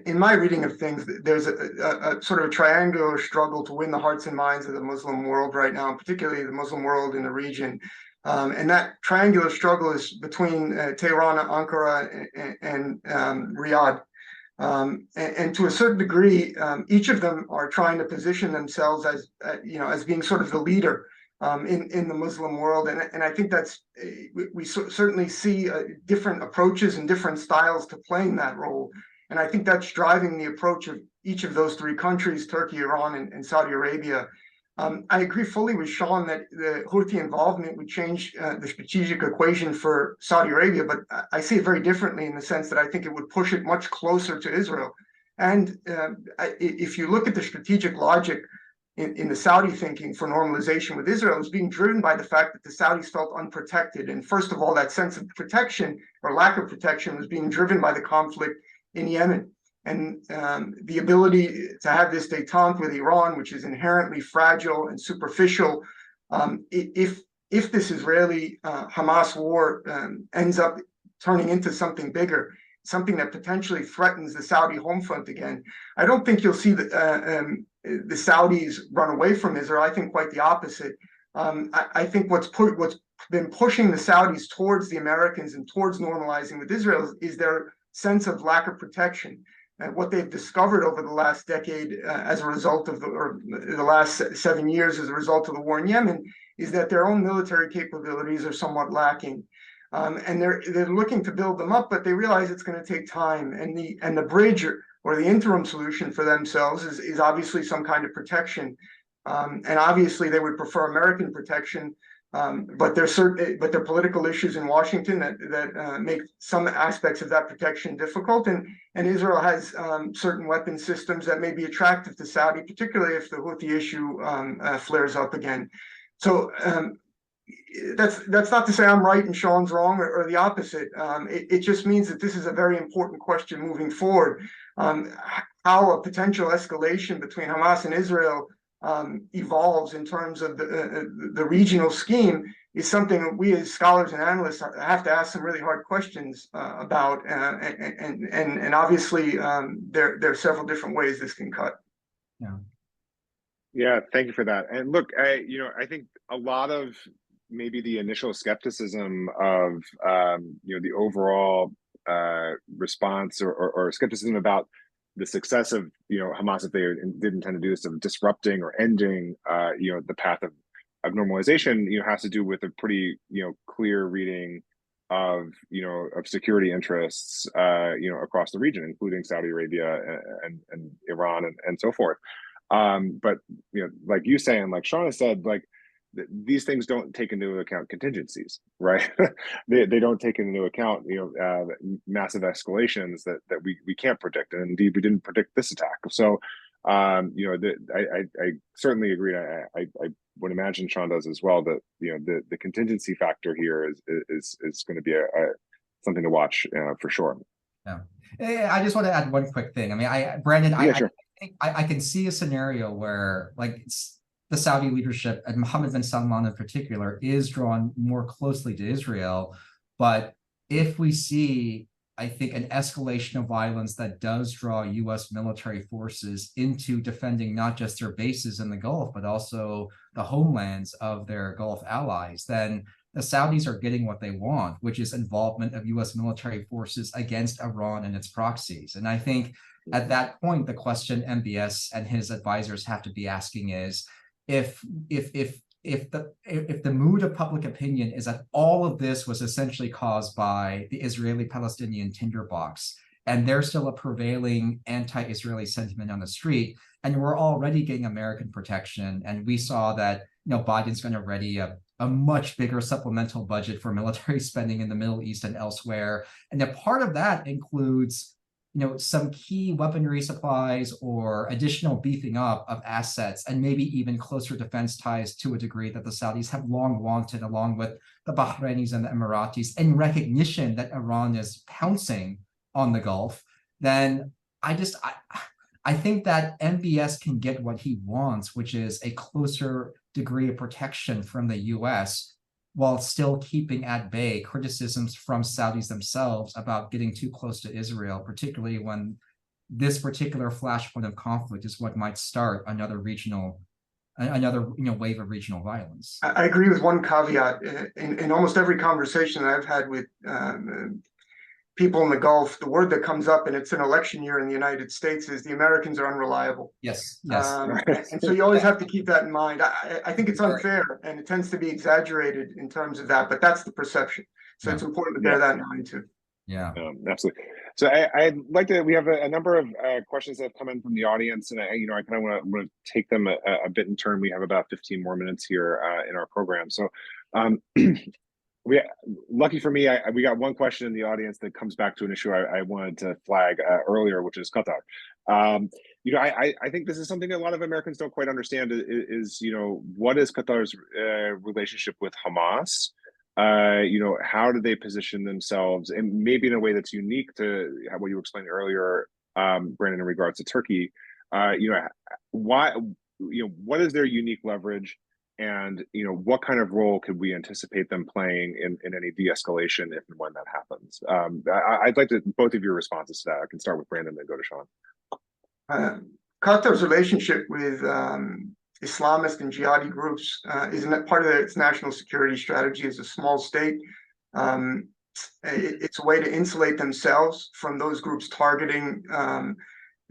In my reading of things, there's a sort of a triangular struggle to win the hearts and minds of the Muslim world right now, particularly the Muslim world in the region. And that triangular struggle is between Tehran, Ankara, and Riyadh. And to a certain degree, each of them are trying to position themselves as being sort of the leader in the Muslim world. And I think that's, we certainly see different approaches and different styles to playing that role. And I think that's driving the approach of each of those three countries, Turkey, Iran, and Saudi Arabia. I agree fully with Sean that the Houthi involvement would change the strategic equation for Saudi Arabia, but I see it very differently in the sense that I think it would push it much closer to Israel. And if you look at the strategic logic in the Saudi thinking for normalization with Israel, is being driven by the fact that the Saudis felt unprotected. And first of all, that sense of protection or lack of protection was being driven by the conflict in Yemen. And the ability to have this détente with Iran, which is inherently fragile and superficial, if this Israeli-Hamas war ends up turning into something bigger, something that potentially threatens the Saudi home front again, I don't think you'll see the Saudis run away from Israel. I think quite the opposite. I think what's been pushing the Saudis towards the Americans and towards normalizing with Israel is their sense of lack of protection. And what they've discovered over the last decade as a result of the last 7 years as a result of the war in Yemen is that their own military capabilities are somewhat lacking. And they're looking to build them up, but they realize it's going to take time. And the bridge or the interim solution for themselves is obviously some kind of protection. And obviously they would prefer American protection But there are political issues in Washington that make some aspects of that protection difficult, and Israel has certain weapon systems that may be attractive to Saudi, particularly if the Houthi issue flares up again. So that's not to say I'm right and Sean's wrong, or the opposite. It just means that this is a very important question moving forward. How a potential escalation between Hamas and Israel evolves in terms of the regional scheme is something that we as scholars and analysts have to ask some really hard questions about. And obviously, there are several different ways this can cut. Yeah. Yeah, thank you for that. And look, I think a lot of maybe the initial skepticism of the overall response or skepticism about the success of Hamas, if they did intend to do this, of disrupting or ending the path of normalization, has to do with a pretty clear reading of security interests across the region, including Saudi Arabia and Iran and so forth. But like you say, and like Sean has said, like these things don't take into account contingencies, right? they don't take into account massive escalations that we can't predict, and indeed we didn't predict this attack. So I certainly agree. I would imagine Sean does as well, that the contingency factor here is going to be something to watch for sure. Yeah, I just want to add one quick thing. I mean, Brandon, yeah, sure. I can see a scenario where like the Saudi leadership, and Mohammed bin Salman in particular, is drawn more closely to Israel. But if we see, I think, an escalation of violence that does draw U.S. military forces into defending not just their bases in the Gulf, but also the homelands of their Gulf allies, then the Saudis are getting what they want, which is involvement of U.S. military forces against Iran and its proxies. And I think at that point, the question MBS and his advisors have to be asking is, if the mood of public opinion is that all of this was essentially caused by the Israeli-Palestinian tinderbox, and there's still a prevailing anti-Israeli sentiment on the street, and we're already getting American protection, and we saw that Biden's going to ready a much bigger supplemental budget for military spending in the Middle East and elsewhere, and a part of that includes some key weaponry supplies or additional beefing up of assets, and maybe even closer defense ties to a degree that the Saudis have long wanted, along with the Bahrainis and the Emiratis, in recognition that Iran is pouncing on the Gulf. Then I think that MBS can get what he wants, which is a closer degree of protection from the US, while still keeping at bay criticisms from Saudis themselves about getting too close to Israel, particularly when this particular flashpoint of conflict is what might start another wave of regional violence. I agree with one caveat. In almost every conversation that I've had with people in the Gulf, the word that comes up, and it's an election year in the United States, is the Americans are unreliable. Yes. And so you always have to keep that in mind. I think it's unfair, and it tends to be exaggerated in terms of that, but that's the perception. So it's important to bear that in mind too. Yeah, absolutely. So I'd like to. We have a number of questions that have come in from the audience, and I kind of want to take them a bit in turn. We have about 15 more minutes here in our program, so. Lucky for me, we got one question in the audience that comes back to an issue I wanted to flag earlier, which is Qatar. I think this is something that a lot of Americans don't quite understand is what is Qatar's relationship with Hamas? How do they position themselves, and maybe in a way that's unique to what you explained earlier, Brandon, in regards to Turkey? What is their unique leverage? And what kind of role could we anticipate them playing in any de-escalation if and when that happens? I'd like to both of your responses to that. I can start with Brandon, then go to Sean. Qatar's relationship with Islamist and jihadi groups is part of its national security strategy. As a small state, it's a way to insulate themselves from those groups targeting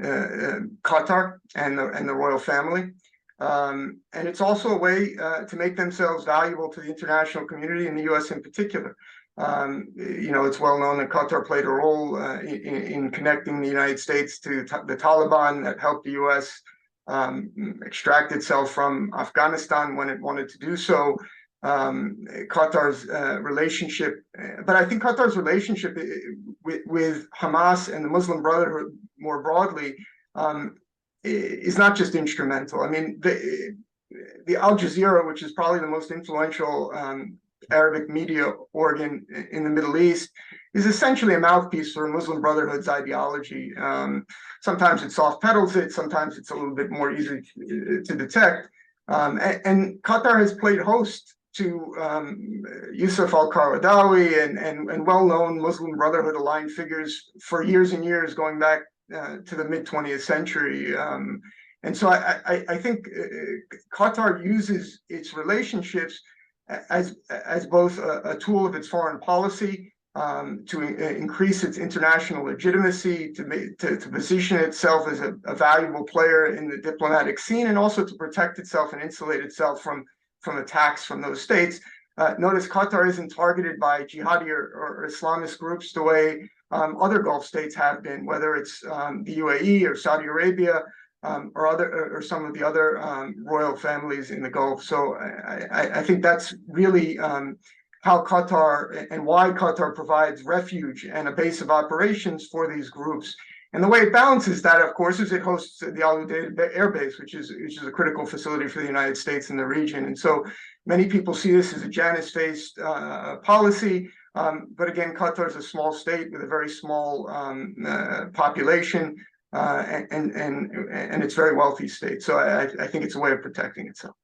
Qatar and the royal family. And it's also a way to make themselves valuable to the international community and the U.S. in particular. It's well known that Qatar played a role in connecting the United States to the Taliban, that helped the U.S. Extract itself from Afghanistan when it wanted to do so. Qatar's relationship, but I think Qatar's relationship with Hamas and the Muslim Brotherhood more broadly is not just instrumental. I mean, the Al Jazeera, which is probably the most influential Arabic media organ in the Middle East, is essentially a mouthpiece for Muslim Brotherhood's ideology. Sometimes it soft pedals it, sometimes it's a little bit more easy to detect. And Qatar has played host to Yusuf al-Qaradawi and well-known Muslim Brotherhood aligned figures for years and years, going back to the mid-20th century. And so I think Qatar uses its relationships as both a tool of its foreign policy to increase its international legitimacy, to position itself as a valuable player in the diplomatic scene, and also to protect itself and insulate itself from attacks from those states. Notice Qatar isn't targeted by jihadi or Islamist groups the way other Gulf states have been, whether it's the UAE or Saudi Arabia or some of the other royal families in the Gulf. So I think that's really how Qatar and why Qatar provides refuge and a base of operations for these groups. And the way it balances that, of course, is it hosts the Al Udeid Air Base, which is a critical facility for the United States in the region. And so many people see this as a Janus-based policy. But again, Qatar is a small state with a very small population, and it's a very wealthy state. So I think it's a way of protecting itself.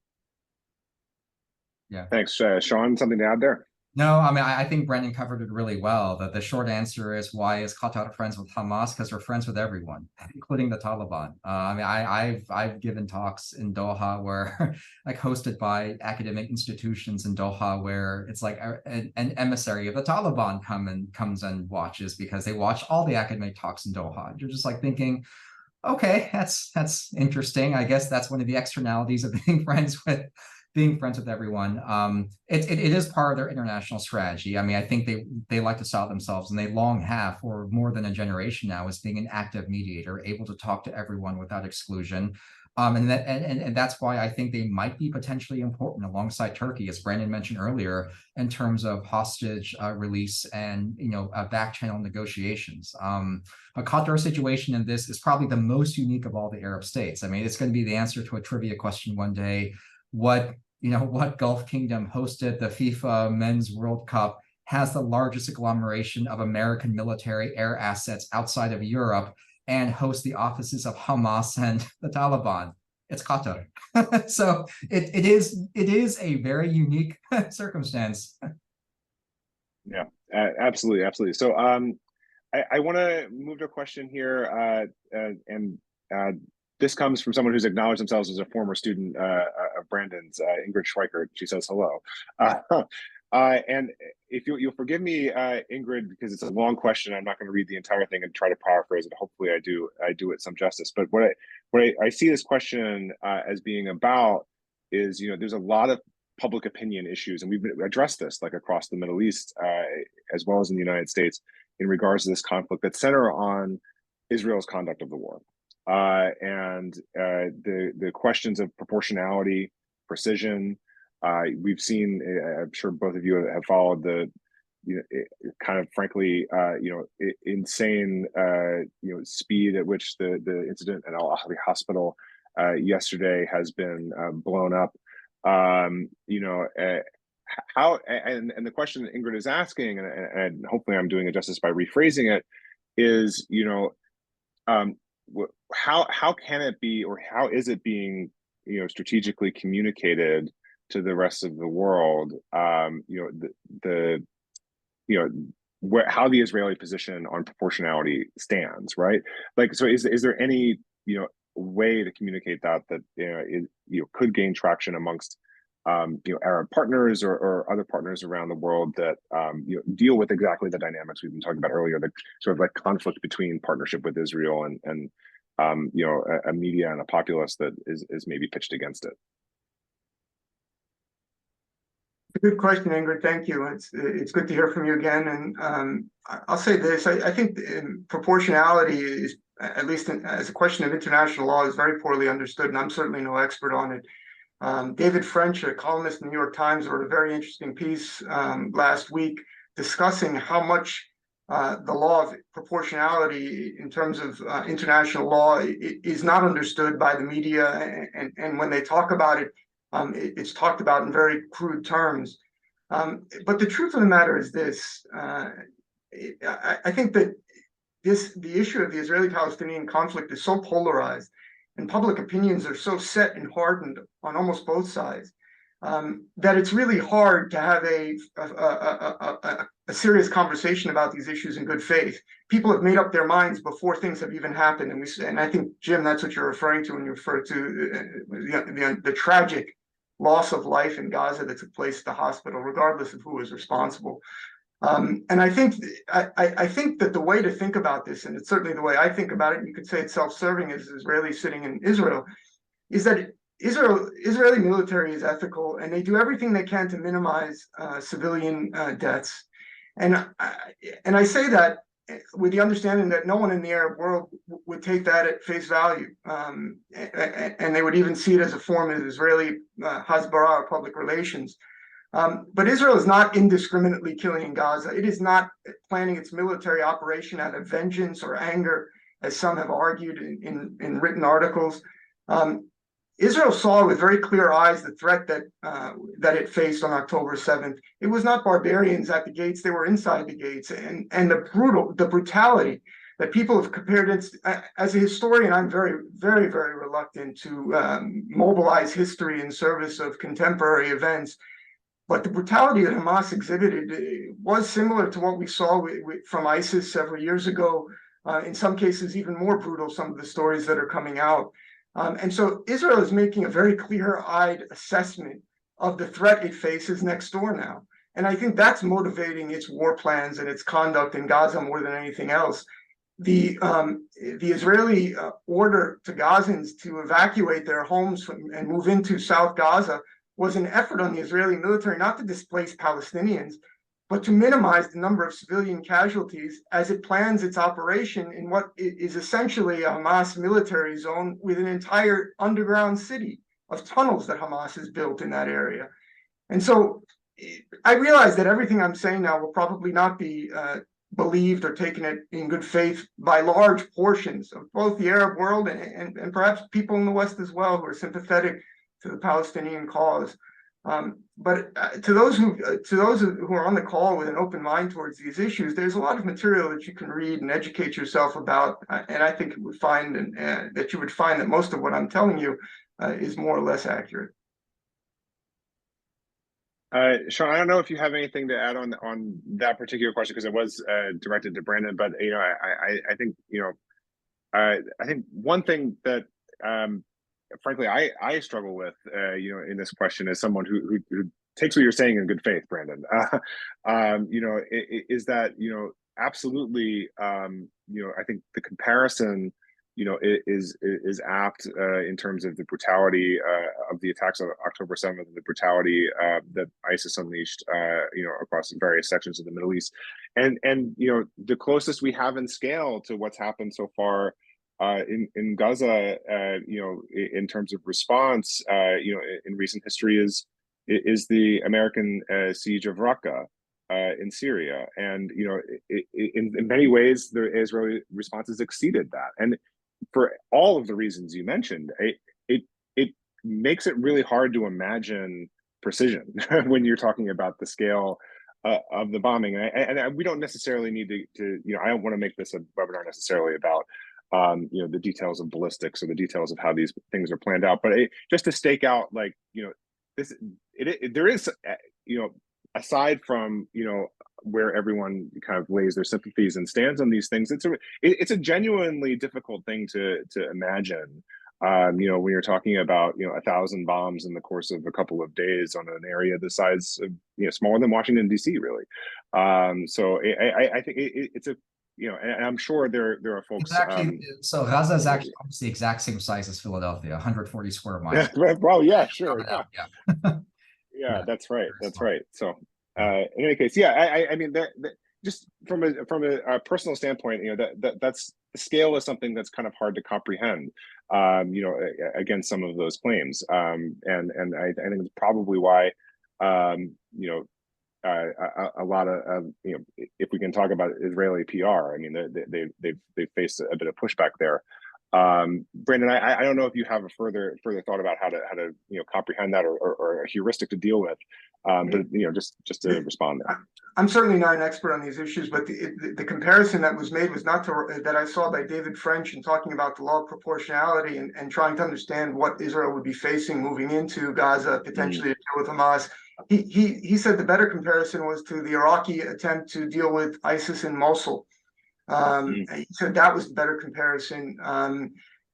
Yeah. Thanks, Sean. Something to add there? No, I mean, I think Brandon covered it really well. The short answer is, why is Qatar friends with Hamas? Because we're friends with everyone, including the Taliban. I mean, I've given talks in Doha where, like, hosted by academic institutions in Doha, where it's like an emissary of the Taliban comes and watches, because they watch all the academic talks in Doha. You're just like thinking, okay, that's interesting. I guess that's one of the externalities of being friends with everyone. It is part of their international strategy. I mean, I think they like to style themselves, and they long have for more than a generation now, as being an active mediator, able to talk to everyone without exclusion. And that's why I think they might be potentially important alongside Turkey, as Brandon mentioned earlier, in terms of hostage release and back channel negotiations. A Qatar situation in this is probably the most unique of all the Arab states. I mean, it's going to be the answer to a trivia question one day. What Gulf kingdom hosted the FIFA Men's World Cup, has the largest agglomeration of American military air assets outside of Europe, and hosts the offices of Hamas and the Taliban? It's Qatar. So it is a very unique circumstance. Yeah, absolutely. So I want to move to a question here, and this comes from someone who's acknowledged themselves as a former student of Brandon's, Ingrid Schweikert. She says hello. And if you'll forgive me, Ingrid, because it's a long question, I'm not going to read the entire thing and try to paraphrase it. Hopefully I do it some justice. But what I see this question as being about is, there's a lot of public opinion issues, and we've addressed this like across the Middle East, as well as in the United States, in regards to this conflict that center on Israel's conduct of the war. And the questions of proportionality, precision. We've seen, I'm sure both of you have followed the, kind of frankly, insane, speed at which the incident at Al Ahli Hospital yesterday has been blown up. How, and the question that Ingrid is asking, and hopefully I'm doing it justice by rephrasing it, is, how can it be, or how is it being, strategically communicated to the rest of the world, how the Israeli position on proportionality stands, right? Like, so is there any, way to communicate that could gain traction amongst, Arab partners or other partners around the world that, deal with exactly the dynamics we've been talking about earlier, the sort of like conflict between partnership with Israel and a media and a populace that is maybe pitched against it? Good question, Ingrid. Thank you. It's good to hear from you again. And I'll say this: I think proportionality is, at least as a question of international law, is very poorly understood, and I'm certainly no expert on it. David French, a columnist in the New York Times, wrote a very interesting piece last week discussing how much the law of proportionality in terms of international law is not understood by the media. And when they talk about it, it's talked about in very crude terms. But the truth of the matter is this. I think that the issue of the Israeli-Palestinian conflict is so polarized, and public opinions are so set and hardened on almost both sides, that it's really hard to have a serious conversation about these issues in good faith. People have made up their minds before things have even happened, and I think, Jim, that's what you're referring to when you refer to the tragic loss of life in Gaza that took place at the hospital, regardless of who was responsible. And I think that the way to think about this, and it's certainly the way I think about it, and you could say it's self-serving as Israelis sitting in Israel, is that Israeli military is ethical, and they do everything they can to minimize civilian deaths. And I say that with the understanding that no one in the Arab world would take that at face value, and they would even see it as a form of Israeli hasbara, or public relations. But Israel is not indiscriminately killing in Gaza. It is not planning its military operation out of vengeance or anger, as some have argued in written articles. Israel saw with very clear eyes the threat that it faced on October 7th. It was not barbarians at the gates; they were inside the gates, and the brutality that people have compared it. As a historian, I'm very, very, very reluctant to mobilize history in service of contemporary events. But the brutality that Hamas exhibited was similar to what we saw from ISIS several years ago. In some cases, even more brutal, some of the stories that are coming out. And so Israel is making a very clear-eyed assessment of the threat it faces next door now. And I think that's motivating its war plans and its conduct in Gaza more than anything else. The Israeli order to Gazans to evacuate their homes and move into South Gaza was an effort on the Israeli military not to displace Palestinians, but to minimize the number of civilian casualties as it plans its operation in what is essentially a Hamas military zone with an entire underground city of tunnels that Hamas has built in that area. And so I realize that everything I'm saying now will probably not be believed or taken in good faith by large portions of both the Arab world and perhaps people in the West as well who are sympathetic to the Palestinian cause. But to those who are on the call with an open mind towards these issues, there's a lot of material that you can read and educate yourself about, and I think you would find that most of what I'm telling you is more or less accurate. Sean, I don't know if you have anything to add on that particular question, because it was directed to Brandon. But I think I think one thing that frankly I struggle with in this question as someone who takes what you're saying in good faith, Brandon. Is that absolutely I think the comparison is apt in terms of the brutality of the attacks of October 7th, and the brutality that ISIS unleashed across various sections of the Middle East, and the closest we have in scale to what's happened so far in Gaza, in terms of response, in recent history is the American siege of Raqqa in Syria, and in many ways the Israeli response has exceeded that, and for all of the reasons you mentioned, it makes it really hard to imagine precision when you're talking about the scale of the bombing, and we don't necessarily need to I don't want to make this a webinar necessarily about the details of ballistics or the details of how these things are planned out, but just to stake out, there is aside from where everyone kind of lays their sympathies and stands on these things, it's a genuinely difficult thing to imagine. When you're talking about 1,000 bombs in the course of a couple of days on an area the size of smaller than Washington D.C. really. So I think it's a and I'm sure there are folks. So Gaza is actually almost the exact same size as Philadelphia, 140 square miles. Well, yeah, sure. Yeah. Yeah, that's right. That's right. So, in any case, yeah, I mean, just from a personal standpoint, that's scale is something that's kind of hard to comprehend, against some of those claims. And I think it's probably why, a lot of, if we can talk about Israeli PR, I mean, they've faced a bit of pushback there. Brandon, I don't know if you have a further thought about how to comprehend that, or a heuristic to deal with, but just to respond there. I'm certainly not an expert on these issues, but the comparison that was made was not that I saw by David French in talking about the law of proportionality and trying to understand what Israel would be facing moving into Gaza, potentially to deal with Hamas. He said the better comparison was to the Iraqi attempt to deal with ISIS in Mosul. He said that was the better comparison.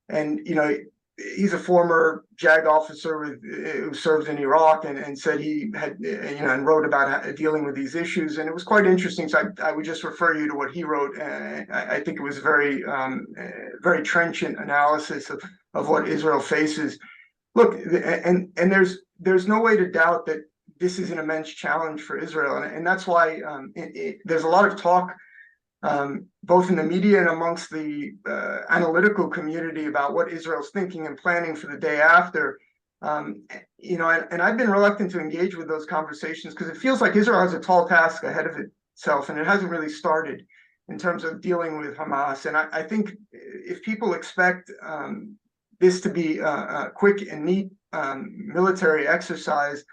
And he's a former JAG officer who served in Iraq, and said he had and wrote about dealing with these issues, and it was quite interesting. So I would just refer you to what he wrote. I think it was very very trenchant analysis of what Israel faces. Look, and there's no way to doubt that this is an immense challenge for Israel, and that's why there's a lot of talk, both in the media and amongst the analytical community, about what Israel's thinking and planning for the day after. And I've been reluctant to engage with those conversations because it feels like Israel has a tall task ahead of itself, and it hasn't really started in terms of dealing with Hamas. And I think if people expect this to be a quick and neat military exercise,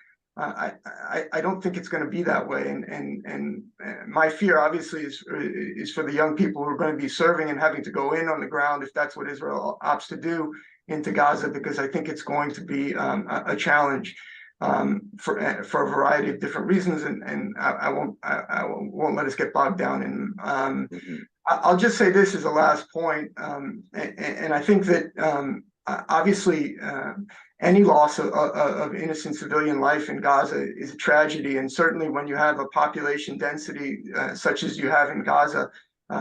I don't think it's going to be that way, and my fear, obviously, is for the young people who are going to be serving and having to go in on the ground, if that's what Israel opts to do, into Gaza, because I think it's going to be a challenge for a variety of different reasons, and I won't let us get bogged down in. I'll just say this as a last point, and I think that obviously. Any loss of innocent civilian life in Gaza is a tragedy, and certainly when you have a population density such as you have in Gaza,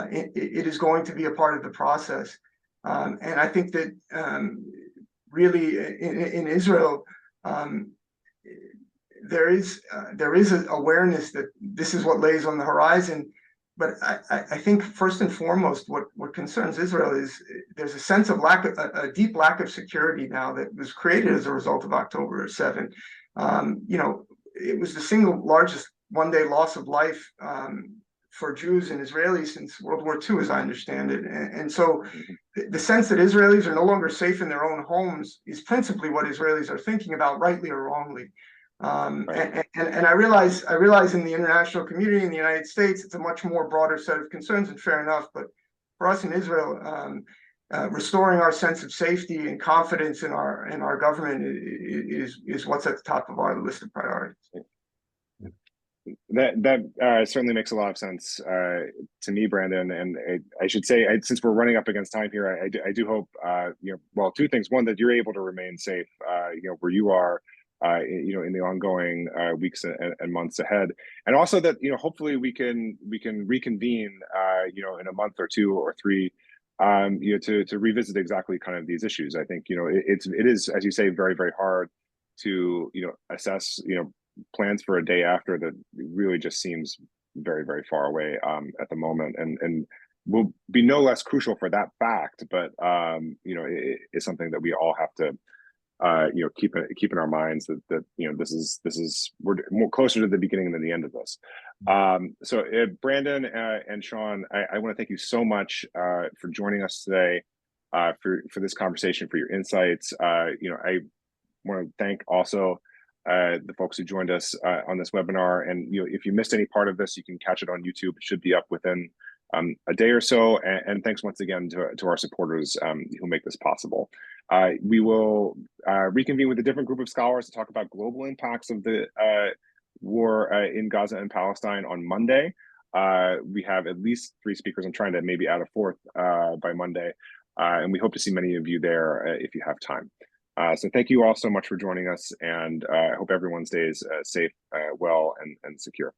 it is going to be a part of the process. And I think that really in Israel, there is an awareness that this is what lays on the horizon. But I think first and foremost, what concerns Israel is there's a sense of a deep lack of security now that was created as a result of October 7. It was the single largest one-day loss of life for Jews and Israelis since World War II, as I understand it. And so the sense that Israelis are no longer safe in their own homes is principally what Israelis are thinking about, rightly or wrongly. And I realize in the international community in the United States, it's a much more broader set of concerns, and fair enough. But for us in Israel, restoring our sense of safety and confidence in our government is what's at the top of our list of priorities. That certainly makes a lot of sense to me, Brandon. And I should say, since we're running up against time here, I do hope well, two things: one, that you're able to remain safe, where you are. In the ongoing weeks and months ahead, and also that hopefully we can reconvene in a month or two or three, to revisit exactly kind of these issues. I think it is, as you say, very, very hard to assess plans for a day after that really just seems very, very far away at the moment, and will be no less crucial for that fact, but it is something that we all have to keep in our minds that this is we're more closer to the beginning than the end of this. So Brandon and Sean, I want to thank you so much for joining us today, for this conversation, for your insights. I want to thank also the folks who joined us on this webinar. And if you missed any part of this, you can catch it on YouTube. It should be up within a day or so. And thanks once again to our supporters who make this possible. We will reconvene with a different group of scholars to talk about global impacts of the war in Gaza and Palestine on Monday. We have at least 3 speakers. I'm trying to maybe add a 4th by Monday. And we hope to see many of you there if you have time. So thank you all so much for joining us, and I hope everyone stays safe, well, and secure.